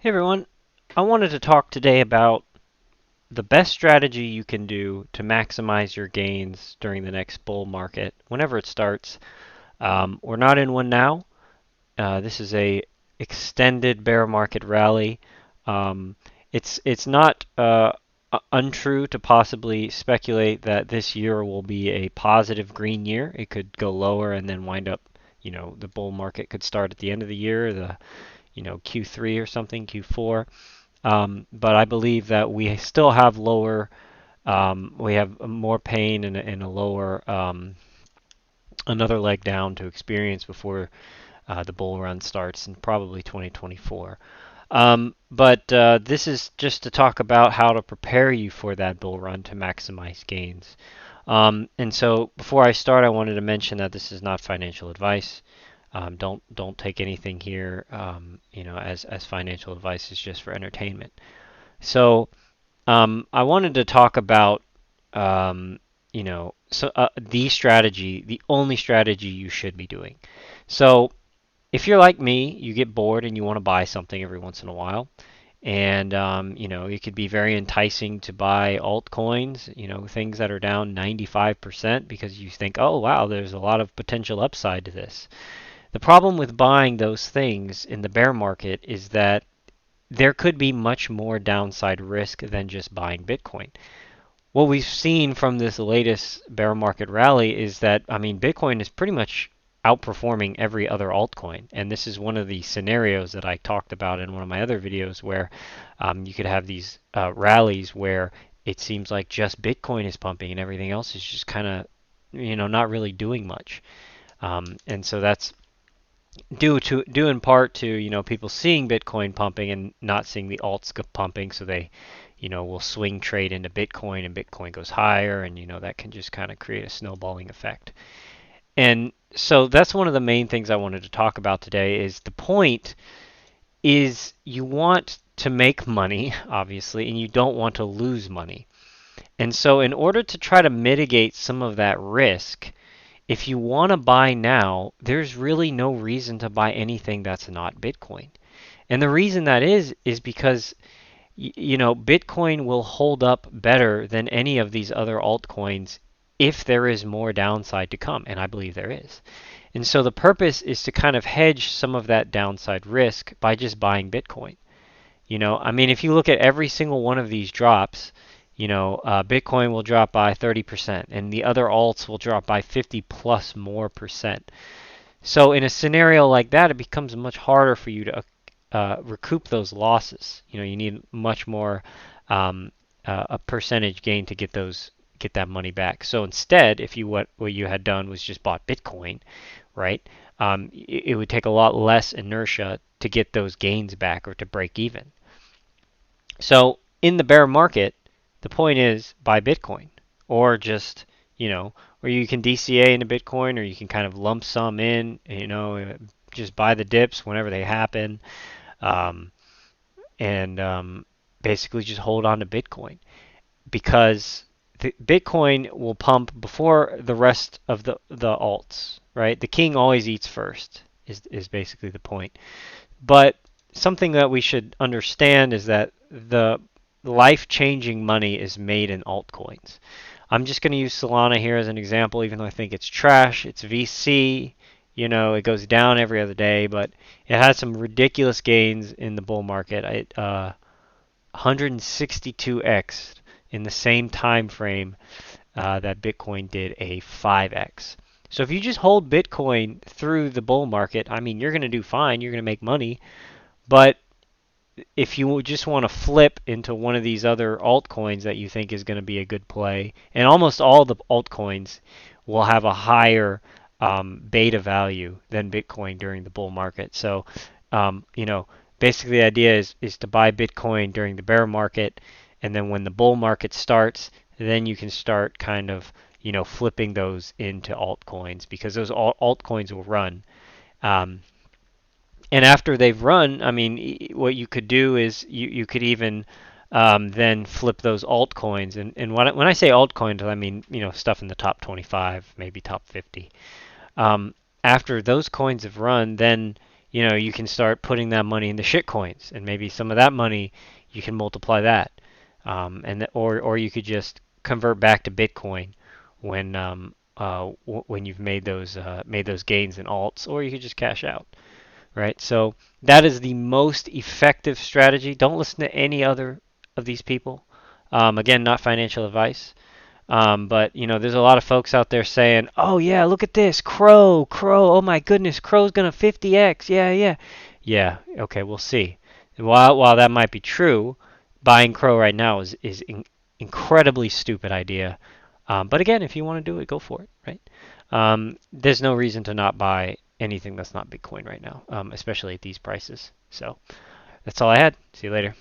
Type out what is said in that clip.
Hey everyone, I wanted to talk today about the best strategy you can do to maximize your gains during the next bull market, whenever it starts. We're not in one now. This is a extended bear market rally. Um, it's not untrue to possibly speculate that this year will be a positive green year. It could go lower and then wind up, the bull market could start at the end of the year, Q3 or something, Q4. But I believe that we still have we have more pain and a lower, another leg down to experience before the bull run starts in probably 2024. But this is just to talk about how to prepare you for that bull run to maximize gains. And so before I start, I wanted to mention that this is not financial advice. Don't take anything here, as financial advice. Is just for entertainment. So I wanted to talk about, the strategy, the only strategy you should be doing. So if you're like me, you get bored and you want to buy something every once in a while. And, it could be very enticing to buy altcoins, things that are down 95% because you think, oh, wow, there's a lot of potential upside to this. The problem with buying those things in the bear market is that there could be much more downside risk than just buying Bitcoin. What we've seen from this latest bear market rally is that, Bitcoin is pretty much outperforming every other altcoin. And this is one of the scenarios that I talked about in one of my other videos where you could have these rallies where it seems like just Bitcoin is pumping and everything else is just kind of, not really doing much. And so that's due in part to people seeing Bitcoin pumping and not seeing the alts pumping, so they will swing trade into Bitcoin and Bitcoin goes higher, and that can just kind of create a snowballing effect. And so that's one of the main things I wanted to talk about today. Is the point is you want to make money, obviously, and you don't want to lose money. And so in order to try to mitigate some of that risk, if you want to buy now, there's really no reason to buy anything that's not Bitcoin. And the reason that is because Bitcoin will hold up better than any of these other altcoins if there is more downside to come, and I believe there is. And so the purpose is to kind of hedge some of that downside risk by just buying Bitcoin. If you look at every single one of these drops, Bitcoin will drop by 30%, and the other alts will drop by 50 plus more percent. So in a scenario like that, it becomes much harder for you to recoup those losses. You need much more a percentage gain to get that money back. So instead, if you what you had done was just bought Bitcoin, right? It would take a lot less inertia to get those gains back or to break even. So in the bear market, the point is buy Bitcoin or just, or you can DCA into Bitcoin or you can kind of lump sum in, just buy the dips whenever they happen, um, and basically just hold on to Bitcoin because Bitcoin will pump before the rest of the alts, right? The king always eats first is basically the point. But something that we should understand is that the life-changing money is made in altcoins. I'm just going to use Solana here as an example, even though I think it's trash. It's VC. It goes down every other day, but it had some ridiculous gains in the bull market. 162x in the same time frame that Bitcoin did a 5x. So if you just hold Bitcoin through the bull market, you're going to do fine. You're going to make money. But if you just want to flip into one of these other altcoins that you think is going to be a good play, and almost all the altcoins will have a higher beta value than Bitcoin during the bull market. So, basically the idea is to buy Bitcoin during the bear market, and then when the bull market starts, then you can start kind of, flipping those into altcoins because those altcoins will run. Um, and after they've run, what you could do is you could even then flip those altcoins. And when I say altcoins, I mean stuff in the top 25, maybe top 50. After those coins have run, then you can start putting that money into shit coins, and maybe some of that money you can multiply that, or you could just convert back to Bitcoin when when you've made those gains in alts, or you could just cash out, right? So that is the most effective strategy. Don't listen to any other of these people. Again, not financial advice. But there's a lot of folks out there saying, "Oh yeah, look at this, Crow. Oh my goodness, Crow's gonna 50x. Yeah, yeah, yeah. Okay, we'll see." And while that might be true, buying Crow right now is incredibly stupid idea. But again, if you want to do it, go for it, right? There's no reason to not buy anything that's not Bitcoin right now, especially at these prices. So that's all I had. See you later.